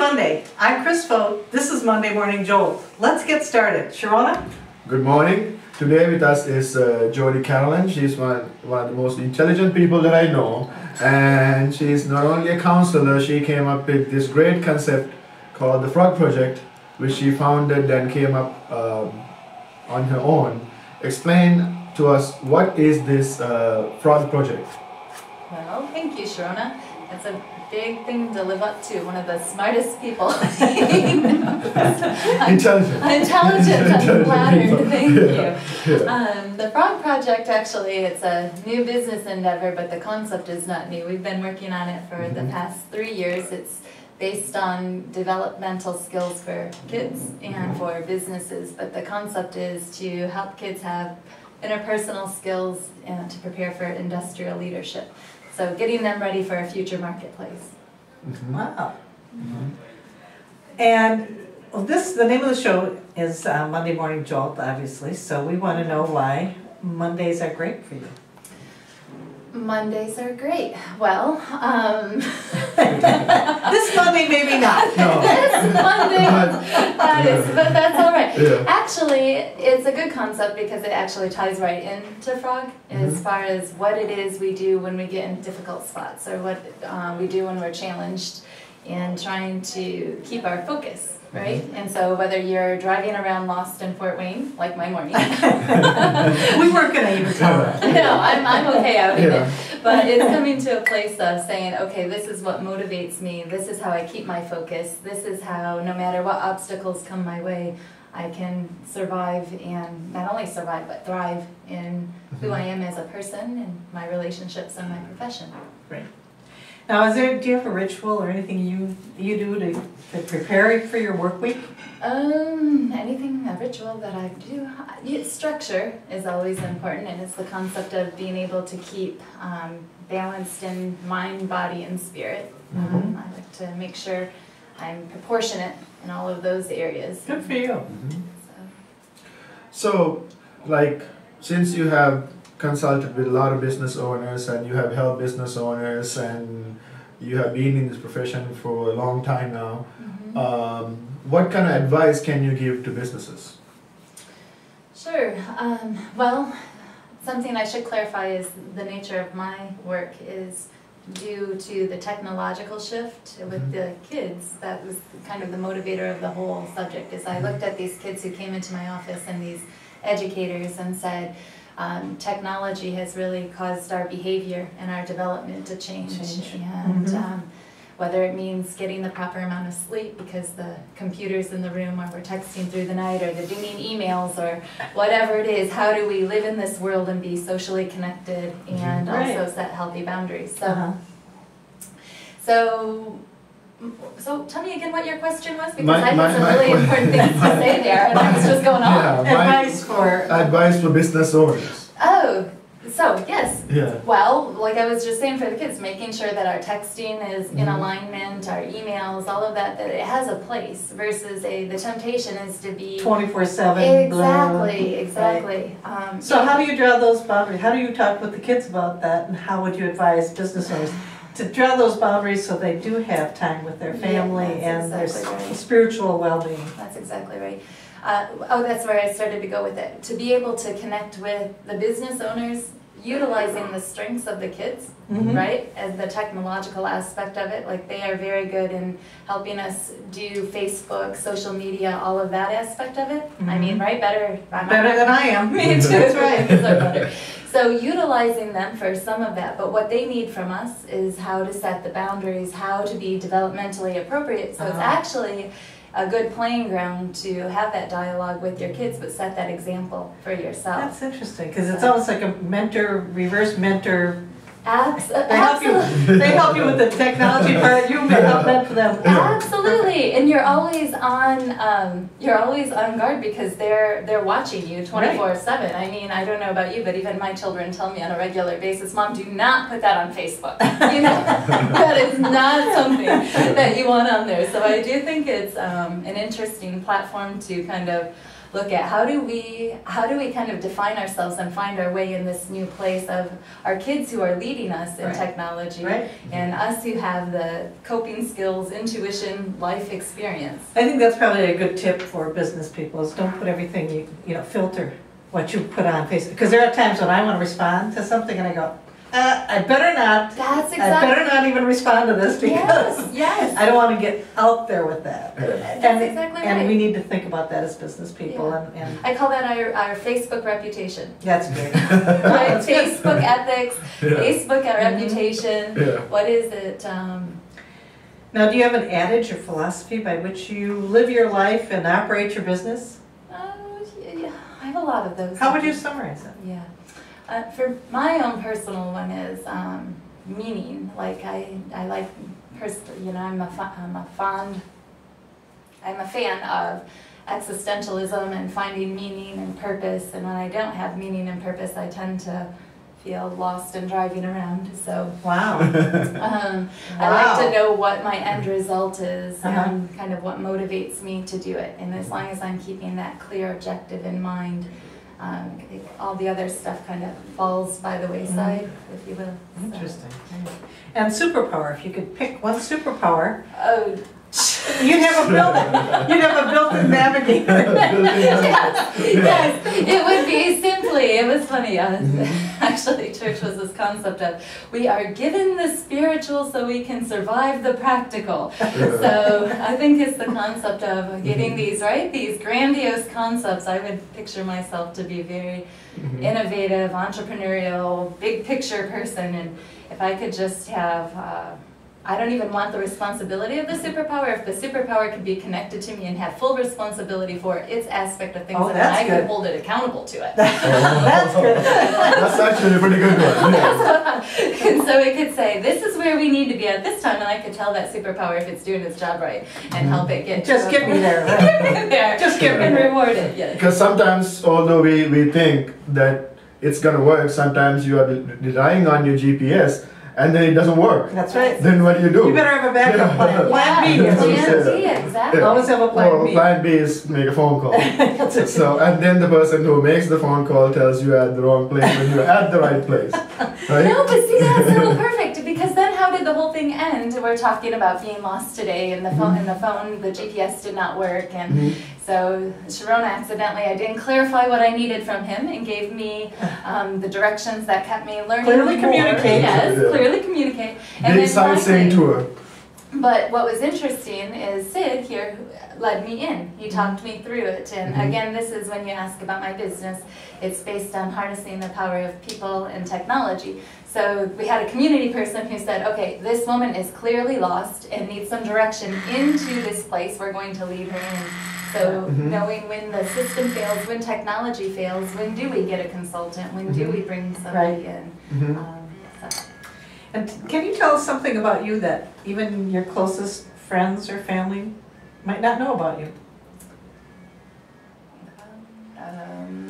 Monday. I'm Chris Fote. This is Monday Morning Jolt. Let's get started. Sharona? Good morning. Today with us is Jodi Caroland. She's one of the most intelligent people that I know. And she's not only a counselor, she came up with this great concept called the Frog Project, which she founded and came up on her own. Explain to us, what is this Frog Project? Well, thank you, Sharona. That's a big thing to live up to. One of the smartest people. Intelligent. I'm flattered. Thank you. Yeah. The Frog Project, actually, it's a new business endeavor, but the concept is not new. We've been working on it for the past 3 years. It's based on developmental skills for kids and for businesses, but the concept is to help kids have interpersonal skills and to prepare for industrial leadership. So getting them ready for a future marketplace. Wow. And well, the name of the show is Monday Morning Jolt, obviously, so we want to know why Mondays are great for you. Mondays are great. Well, this Monday maybe not. No. This Monday, but that's all right. Yeah. Actually, it's a good concept because it actually ties right into Frog as far as what it is we do when we get in difficult spots, or what we do when we're challenged and trying to keep our focus, right? And so whether you're driving around lost in Fort Wayne, like my morning. We weren't going to even tell that. No, I'm okay out in it. But it's coming to a place of saying, okay, this is what motivates me. This is how I keep my focus. This is how, no matter what obstacles come my way, I can survive, and not only survive, but thrive in who I am as a person and my relationships and my profession. Great. Now, do you have a ritual or anything you do to prepare for your work week? Anything, a ritual that I do. Structure is always important, and it's the concept of being able to keep balanced in mind, body, and spirit. I like to make sure I'm proportionate in all of those areas. Good for you. So, like, since you have consulted with a lot of business owners and you have helped business owners and you have been in this profession for a long time now, what kind of advice can you give to businesses? Sure. Well, something I should clarify is the nature of my work is due to the technological shift with the kids. That was kind of the motivator of the whole subject. Is I looked at these kids who came into my office and these educators and said, technology has really caused our behavior and our development to change. And whether it means getting the proper amount of sleep because the computer's in the room, or we're texting through the night, or they're doing emails, or whatever it is, how do we live in this world and be socially connected and also set healthy boundaries? So tell me again what your question was, because I had some really important things to say there, and I was just going on. Advice for business owners. Oh, so yes. Yeah. Well, like I was just saying for the kids, making sure that our texting is in alignment, our emails, all of that, that it has a place versus the temptation is to be 24/7. Exactly. So how do you draw those boundaries? How do you talk with the kids about that, and how would you advise business owners to draw those boundaries so they do have time with their family and their spiritual well-being? That's exactly right. That's where I started to go with it. To be able to connect with the business owners, utilizing the strengths of the kids, right? As the technological aspect of it, like they are very good in helping us do Facebook, social media, all of that aspect of it. I mean, right? Better than I am. Me too. That's right. Kids are better. So utilizing them for some of that, but what they need from us is how to set the boundaries, how to be developmentally appropriate. So it's actually a good playing ground to have that dialogue with your kids, but set that example for yourself. That's interesting, because it's almost like a reverse mentor. They help you with the technology part. You help them. Absolutely, and you're always on guard because they're watching you 24/7. I mean, I don't know about you, but even my children tell me on a regular basis, "Mom, do not put that on Facebook." You know, that is not something that you want on there. So I do think it's an interesting platform to kind of look at how do we kind of define ourselves and find our way in this new place of our kids who are leading us in technology, and us who have the coping skills, intuition, life experience. I think that's probably a good tip for business people, is don't put everything, you know, filter what you put on Facebook. Because there are times when I want to respond to something and I go, I better not. That's exactly. I better not even respond to this because yes. I don't want to get out there with that. That's exactly right. And we need to think about that as business people. Yeah. And I call that our Facebook reputation. that's great. Right? Facebook ethics, Facebook reputation. Yeah. What is it? Now, do you have an adage or philosophy by which you live your life and operate your business? Yeah, I have a lot of those. How would you summarize it? Yeah. For my own personal one is meaning. Like I like, you know, I'm a fan of existentialism and finding meaning and purpose. And when I don't have meaning and purpose, I tend to feel lost and driving around. So Wow. I like to know what my end result is and kind of what motivates me to do it. And as long as I'm keeping that clear objective in mind, all the other stuff kind of falls by the wayside, if you will. Interesting. And superpower, if you could pick one superpower, Oh, you'd have a built-in navigator. yes, it would be simply, it was funny, actually church was this concept of, we are given the spiritual so we can survive the practical. So I think it's the concept of getting these, these grandiose concepts. I would picture myself to be very innovative, entrepreneurial, big picture person, and if I could just have, I don't even want the responsibility of the superpower. If the superpower could be connected to me and have full responsibility for its aspect of things, and I could hold it accountable to it. That's good. That's actually a pretty good one. Yeah. And so it could say, this is where we need to be at this time, and I could tell that superpower if it's doing its job right and help it get Just get me there. get me there. Just get me and there. reward it. Yes. Because sometimes, although we think that it's going to work, sometimes you are relying on your GPS and then it doesn't work. That's right. Then what do? You better have a backup plan. Plan B. Plan B, exactly. Always have a plan Or B. plan B is make a phone call. So, and then the person who makes the phone call tells you at the wrong place when you're at the right place. Right? No, but see, that's so perfect, because then how did the whole thing end? We're talking about being lost today, and the phone, the GPS did not work, and so Sharon accidentally, I didn't clarify what I needed from him, and gave me the directions that kept me learning Clearly more. communicate. Yes, Yeah. clearly communicate. And Big sightseeing tour. But what was interesting is Sid here led me in. He talked me through it. And again, this is when you ask about my business, it's based on harnessing the power of people and technology. So we had a community person who said, okay, this woman is clearly lost and needs some direction into this place. We're going to lead her in. So knowing when the system fails, when technology fails, when do we get a consultant? When do we bring somebody in? So. And can you tell us something about you that even your closest friends or family might not know about you?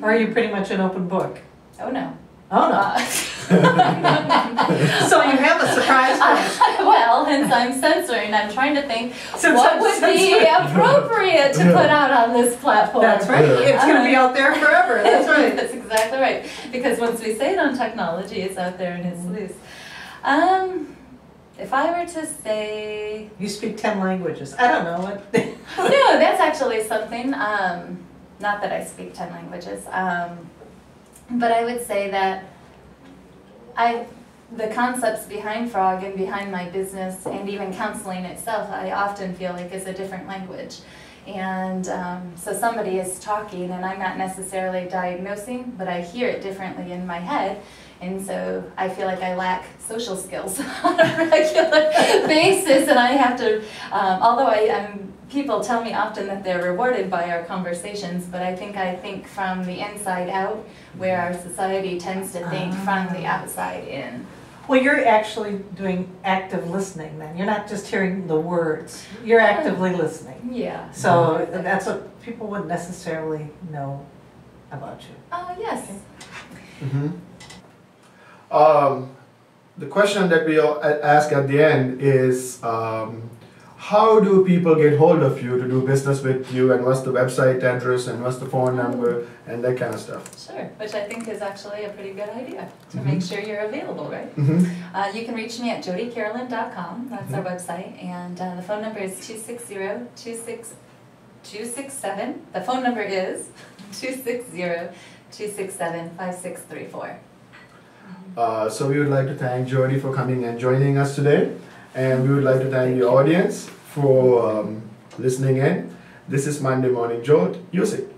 Or are you pretty much an open book? Oh no. Oh no. So you have a surprise for us. Well, hence I'm censoring. I'm trying to think Since what I'm would be censoring. appropriate to put out on this platform. That's right. It's going to be out there forever. That's right. That's exactly right. Because once we say it on technology, it's out there and it's loose. If I were to say... You speak 10 languages. I don't know what... No, that's actually something. Not that I speak 10 languages. But I would say that the concepts behind Frog and behind my business and even counseling itself, I often feel like is a different language. And so somebody is talking and I'm not necessarily diagnosing, but I hear it differently in my head. And so I feel like I lack social skills on a regular basis, and I have to, although people tell me often that they're rewarded by our conversations, but I think from the inside out, where our society tends to think from the outside in. Well, you're actually doing active listening then. You're not just hearing the words. You're actively listening. Yeah. So that's what people wouldn't necessarily know about you. Oh, yes. The question that we all ask at the end is, how do people get hold of you to do business with you, and what's the website address and what's the phone number and that kind of stuff? Sure, which I think is actually a pretty good idea to make sure you're available, right? You can reach me at jodicaroland.com, that's our website, and the phone number is 260-267, the phone number is 260-267-5634. So we would like to thank Jodi for coming and joining us today, and we would like to thank the audience for listening in. This is Monday Morning Jolt. Use it.